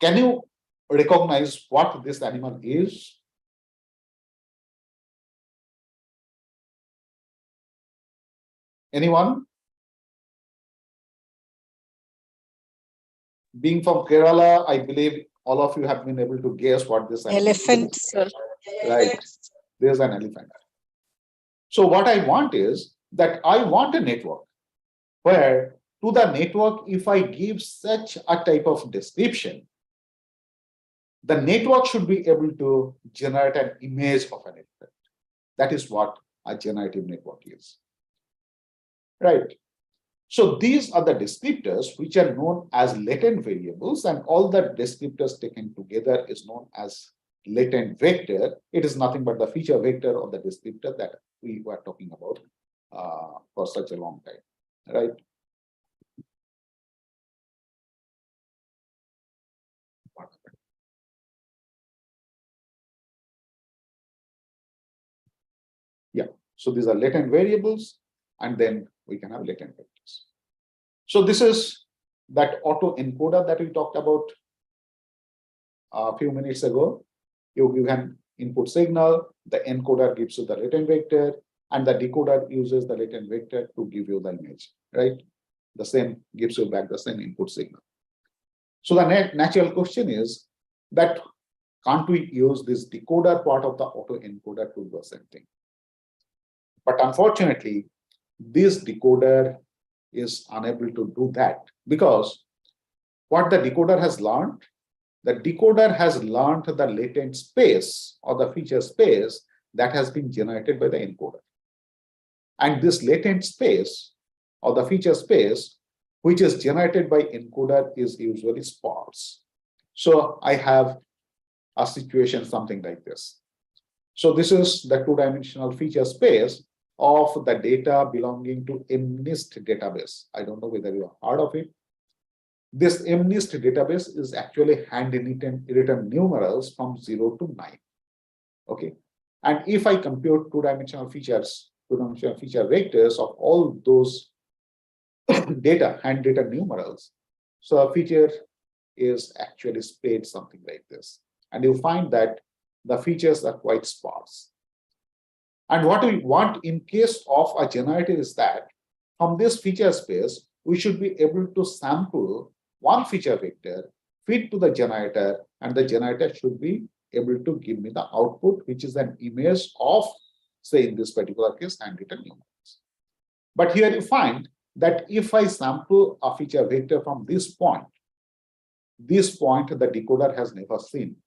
can you recognize what this animal is? Anyone? Being from Kerala, I believe all of you have been able to guess what this animal Elephant, is. sir. Right. There's an elephant. So what I want is that I want a network where to the network, if I give such a type of description, the network should be able to generate an image of an elephant. That is what a generative network is. Right. So these are the descriptors which are known as latent variables, and all the descriptors taken together is known as latent vector. It is nothing but the feature vector of the descriptor that we were talking about for such a long time, right? Yeah, so these are latent variables, and then we can have latent vectors. So this is that autoencoder that we talked about a few minutes ago. You give an input signal, the encoder gives you the latent vector, and the decoder uses the latent vector to give you the image, right? The same gives you back the same input signal. So the natural question is that can't we use this decoder part of the autoencoder to do the same thing? But unfortunately, this decoder is unable to do that, because what the decoder has learned, the decoder has learned the latent space or the feature space that has been generated by the encoder. And this latent space or the feature space which is generated by encoder is usually sparse. So I have a situation something like this. So this is the 2-dimensional feature space of the data belonging to MNIST database. I don't know whether you have heard of it. This MNIST database is actually hand-written numerals from 0 to 9. Okay. And if I compute 2-dimensional features, 2-dimensional feature vectors of all those data, hand-written numerals, so a feature is actually spaced something like this. And you find that the features are quite sparse. And what we want in case of a generator is that from this feature space, we should be able to sample one feature vector, feed to the generator, and the generator should be able to give me the output, which is an image of, say in this particular case, handwritten numerals. But here you find that if I sample a feature vector from this point the decoder has never seen,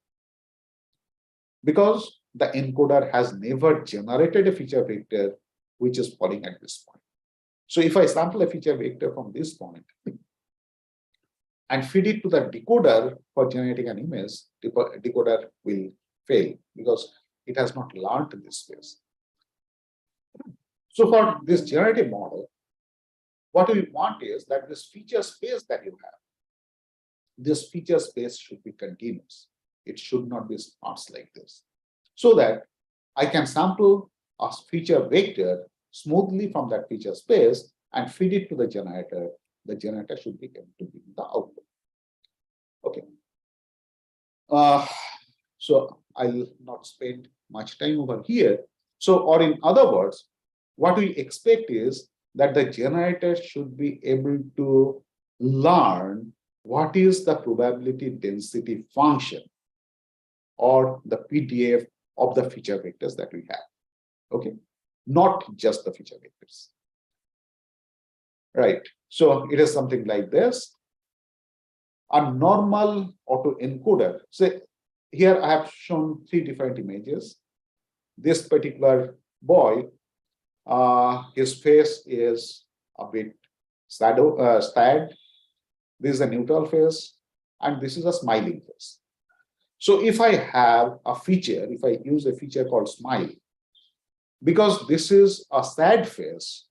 because the encoder has never generated a feature vector which is falling at this point. So if I sample a feature vector from this point and feed it to the decoder for generating an image, decoder will fail because it has not learned this space. So for this generative model, what we want is that this feature space that you have, this feature space should be continuous. It should not be sparse like this, so that I can sample a feature vector smoothly from that feature space and feed it to the generator. The generator should be able to give the output. Okay. So I'll not spend much time over here. So, or in other words, what we expect is that the generator should be able to learn what is the probability density function or the PDF of the feature vectors that we have. Okay, not just the feature vectors. Right. So it is something like this. A normal autoencoder. So here I have shown 3 different images. This particular boy, his face is a bit sad. This is a neutral face, and this is a smiling face. So if I have a feature, if I use a feature called smile, because this is a sad face,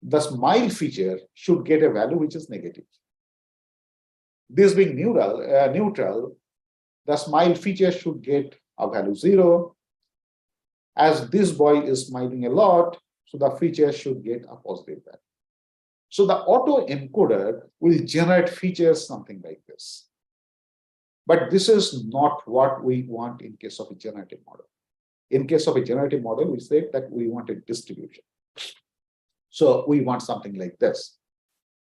the smile feature should get a value which is negative. This being neutral, the smile feature should get a value 0. As this boy is smiling a lot, so the feature should get a positive value. So the autoencoder will generate features something like this. But this is not what we want in case of a generative model. In case of a generative model, we say that we want a distribution. So we want something like this.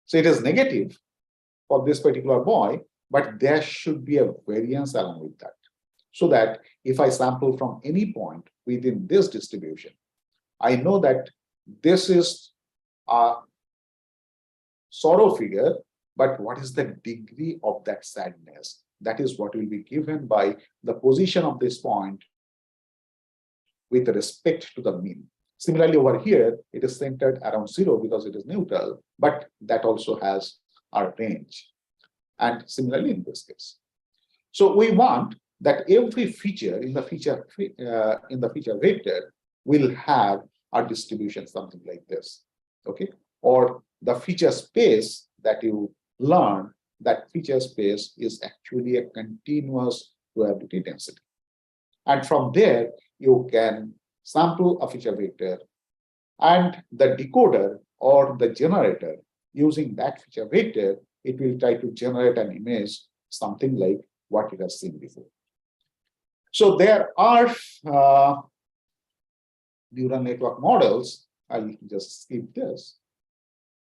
So it is negative for this particular boy, but there should be a variance along with that. So that if I sample from any point within this distribution, I know that this is a sorrow figure, but what is the degree of that sadness? That is what will be given by the position of this point with respect to the mean. Similarly, over here, it is centered around 0 because it is neutral, but that also has our range. And similarly in this case. So we want that every feature in the feature vector will have a distribution something like this. Okay, or the feature space that you learn, that feature space is actually a continuous probability density. And from there, you can sample a feature vector, and the decoder or the generator using that feature vector, it will try to generate an image something like what it has seen before. So there are neural network models. I'll just skip this.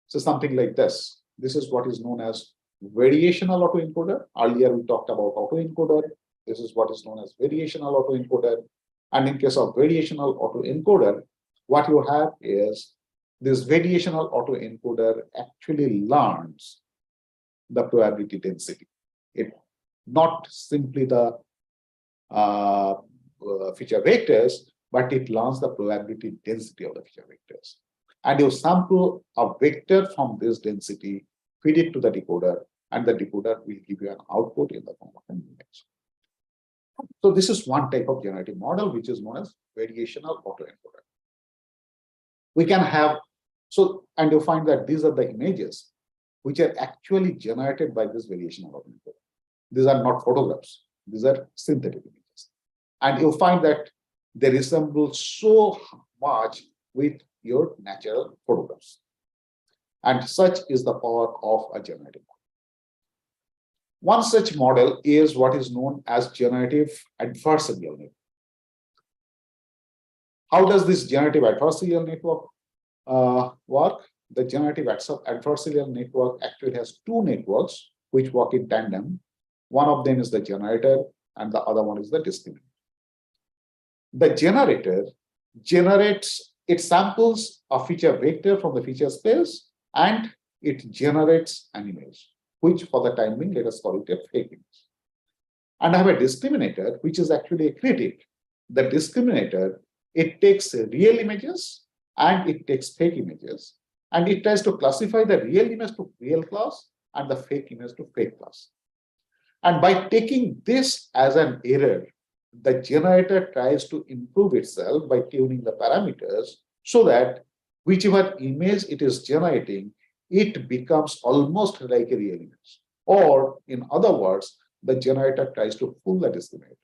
So something like this. This is what is known as variational autoencoder. Earlier we talked about autoencoder. This is what is known as variational autoencoder. And in case of variational autoencoder, what you have is this variational autoencoder actually learns the probability density. It not simply the feature vectors, but it learns the probability density of the feature vectors. And you sample a vector from this density, feed it to the decoder, and the decoder will give you an output in the form of an image. So this is one type of generative model, which is known as variational autoencoder. We can have, so, and you find that these are the images which are actually generated by this variational autoencoder. These are not photographs, these are synthetic images. And you find that they resemble so much with your natural photographs. And such is the power of a generative model. One such model is what is known as generative adversarial network. How does this generative adversarial network work? The generative adversarial network actually has two networks which work in tandem. One of them is the generator and the other one is the discriminator. The generator generates, it samples a feature vector from the feature space and it generates an image, which for the time being, let us call it a fake image. And I have a discriminator, which is actually a critic. The discriminator, it takes real images and it takes fake images. And it tries to classify the real image to real class and the fake image to fake class. And by taking this as an error, the generator tries to improve itself by tuning the parameters so that whichever image it is generating, it becomes almost like a real image. Or in other words, the generator tries to fool the discriminator.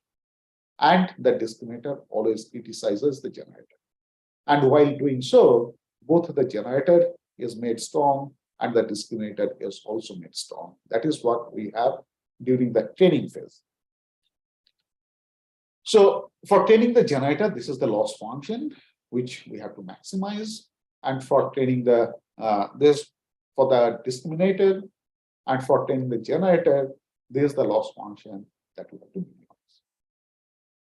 And the discriminator always criticizes the generator. And while doing so, both the generator is made strong and the discriminator is also made strong. That is what we have during the training phase. So for training the generator, this is the loss function, which we have to maximize. And for training the this for the discriminator and for training the generator, this is the loss function that we have to minimize.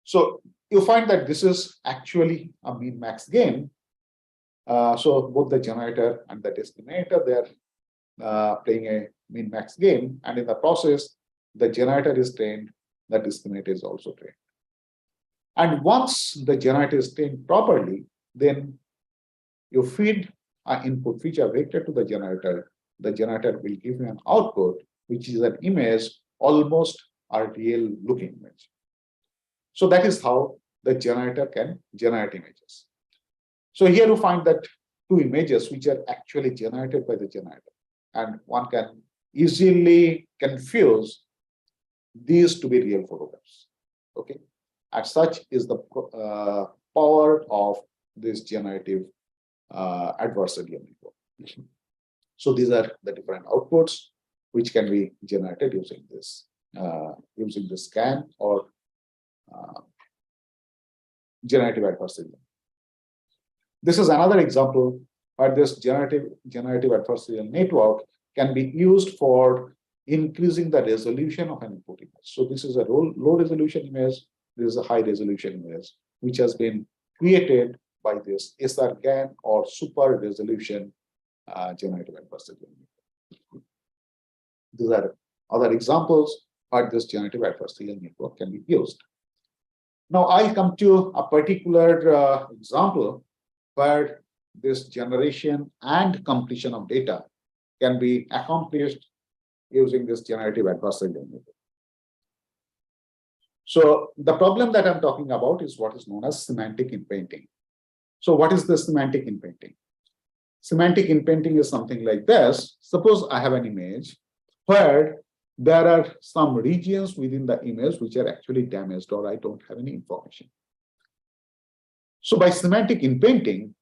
So you find that this is actually a min-max game. So both the generator and the discriminator, they're playing a min-max game. And in the process, the generator is trained, the discriminator is also trained. And once the generator is trained properly, then you feed an input feature vector to the generator will give you an output, which is an image, almost a real looking image. So that is how the generator can generate images. So here you find that two images which are actually generated by the generator, and one can easily confuse these to be real photographs. Okay, as such is the power of this generative adversarial network. So these are the different outputs which can be generated using this scan or generative adversarial. This is another example where this generative adversarial network can be used for increasing the resolution of an input image. So this is a low resolution image. This is a high resolution image, which has been created by this SRGAN or super resolution generative adversarial network. These are other examples where this generative adversarial network can be used. Now I'll come to a particular example where this generation and completion of data can be accomplished using this generative adversarial network. So the problem that I'm talking about is what is known as semantic inpainting. So what is the semantic inpainting? Semantic inpainting is something like this. Suppose I have an image where there are some regions within the image which are actually damaged or I don't have any information. So by semantic inpainting,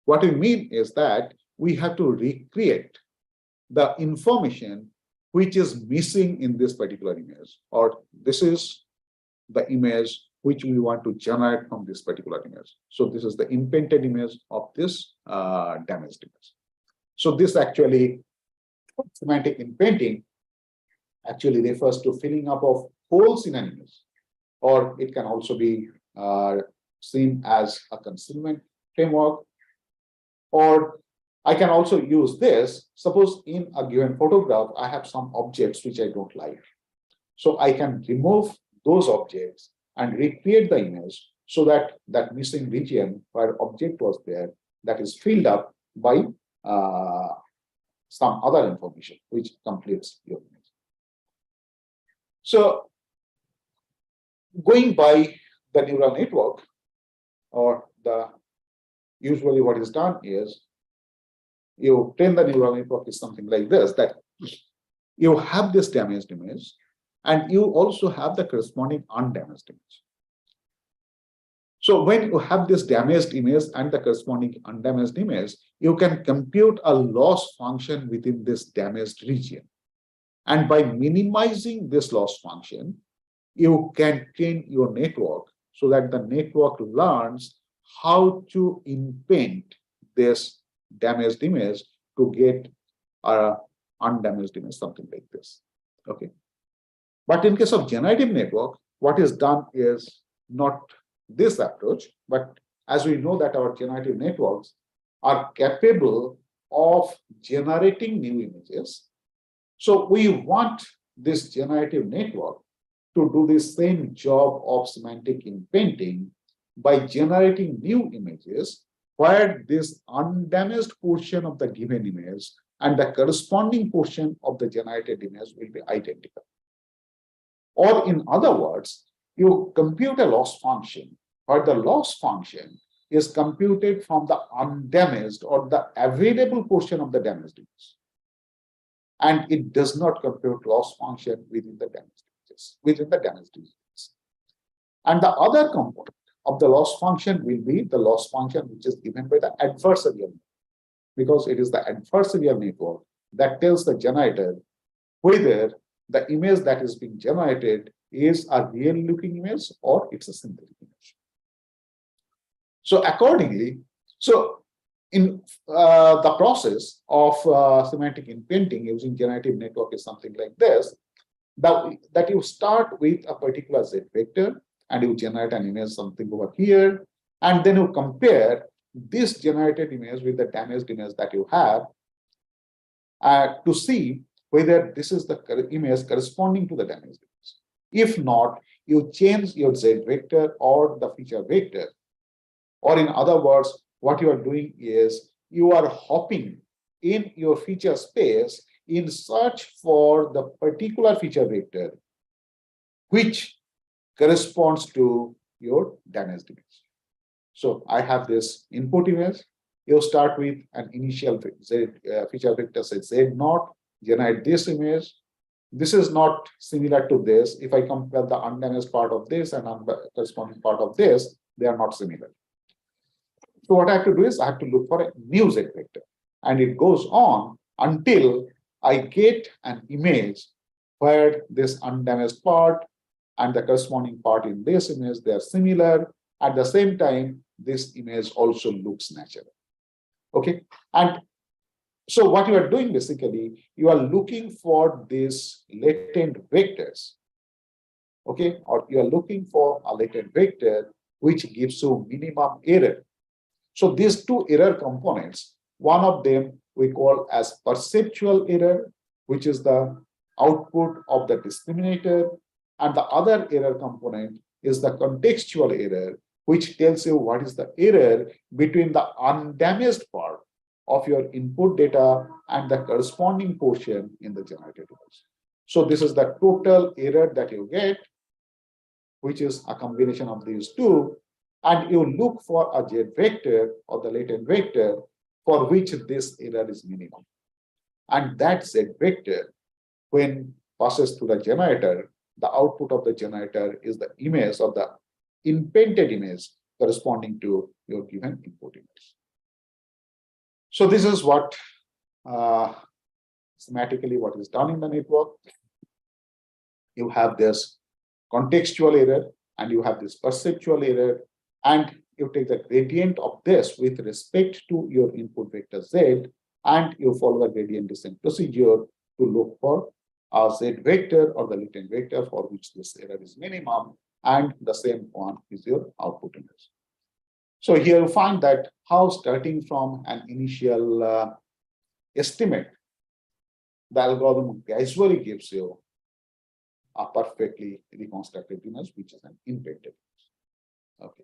what we mean is that we have to recreate the information which is missing in this particular image, or this is the image which we want to generate from this particular image. So this is the inpainted image of this damaged image. So this actually, semantic inpainting actually refers to filling up of holes in an image, or it can also be seen as a concealment framework. Or I can also use this. Suppose in a given photograph, I have some objects which I don't like. So I can remove those objects and recreate the image so that that missing region where object was there, that is filled up by some other information which completes your image. So going by the neural network, or usually what is done is you train the neural network is something like this, that you have this damaged image and you also have the corresponding undamaged image. So when you have this damaged image and the corresponding undamaged image, you can compute a loss function within this damaged region. And by minimizing this loss function, you can train your network so that the network learns how to inpaint this damaged image to get an undamaged image, something like this. Okay. But in case of generative network, what is done is not this approach, but as we know that our generative networks are capable of generating new images. So we want this generative network to do the same job of semantic inpainting by generating new images where this undamaged portion of the given image and the corresponding portion of the generated image will be identical. Or in other words, you compute a loss function where the loss function is computed from the undamaged or the available portion of the damaged image. And it does not compute loss function within the damaged images, And the other component of the loss function will be the loss function which is given by the adversarial network, because it is the adversarial network that tells the generator whether the image that is being generated is a real looking image or it's a synthetic image. So accordingly, in the process of semantic inpainting using generative network is something like this, that you start with a particular Z vector and you generate an image something over here, and then you compare this generated image with the damaged image that you have to see whether this is the image corresponding to the damaged image. If not, you change your Z vector or the feature vector. Or in other words, what you are doing is you are hopping in your feature space in search for the particular feature vector which corresponds to your damaged image. So I have this input image. You start with an initial feature vector, say Z0, generate this image. This is not similar to this. If I compare the undamaged part of this and corresponding part of this, they are not similar. So what I have to do is I have to look for a new Z vector. And it goes on until I get an image where this undamaged part and the corresponding part in this image, they are similar. At the same time, this image also looks natural. Okay. And so what you are doing basically, you are looking for these latent vectors. Okay. Or you are looking for a latent vector which gives you minimum error. So these two error components, one of them we call as perceptual error, which is the output of the discriminator, and the other error component is the contextual error, which tells you what is the error between the undamaged part of your input data and the corresponding portion in the generated image. So this is the total error that you get, which is a combination of these two, and you look for a Z vector or the latent vector for which this error is minimum. And that Z vector, when passes to the generator, the output of the generator is the image of the inpainted image corresponding to your given input image. So this is what schematically what is done in the network. You have this contextual error and you have this perceptual error, and you take the gradient of this with respect to your input vector Z, and you follow the gradient descent procedure to look for a Z vector or the latent vector for which this error is minimum, and the same one is your output image. So here you find that how starting from an initial estimate, the algorithm gradually gives you a perfectly reconstructed image, which is an inpainted image. Okay.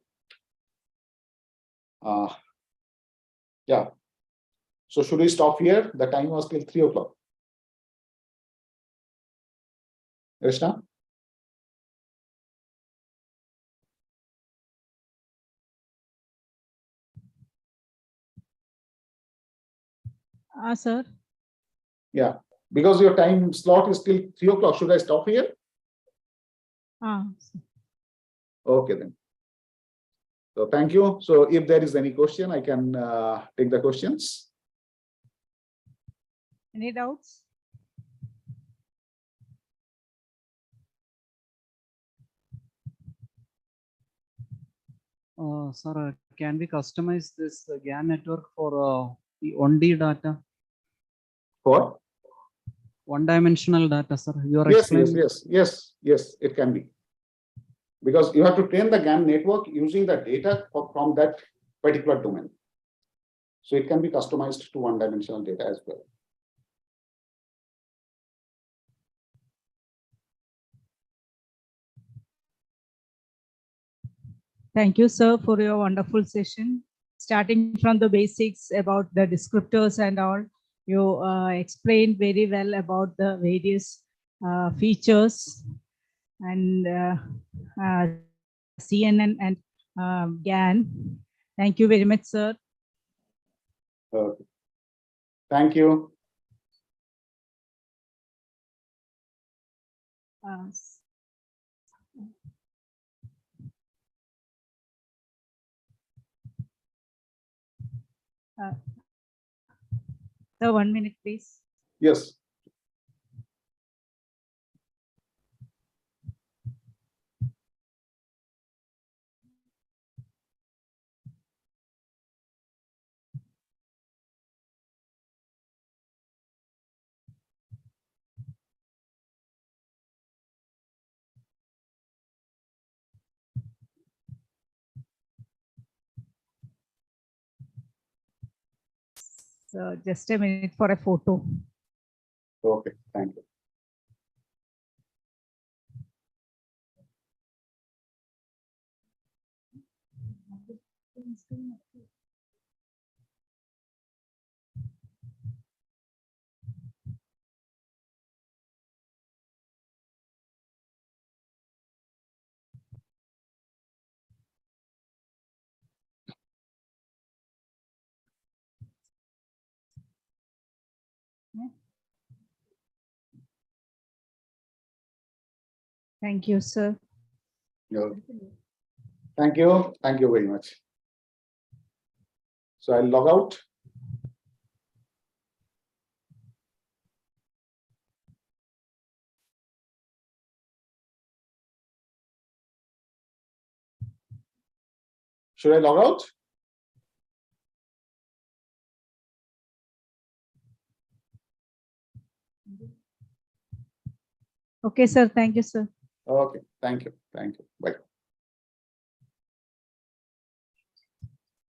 Yeah. So should we stop here? The time was till 3 o'clock. Krishna? Sir. Yeah. Because your time slot is till 3 o'clock. Should I stop here? Okay then. So thank you. So if there is any question, I can take the questions. Any doubts? Sir, can we customize this GAN network for the 1D data? For? One-dimensional data, sir. You are Yes, explaining. yes, it can be. Because you have to train the GAN network using the data from that particular domain. So it can be customized to one-dimensional data as well. Thank you, sir, for your wonderful session. Starting from the basics about the descriptors and all, you explained very well about the various features and CNN and GAN. Thank you very much, sir. Thank you. So 1 minute, please. Yes. So just a minute for a photo. Okay, thank you. Thank you, sir. Thank you. Thank you very much. So I'll log out. Should I log out? Okay, sir. Thank you, sir. Okay. Thank you. Thank you. Bye.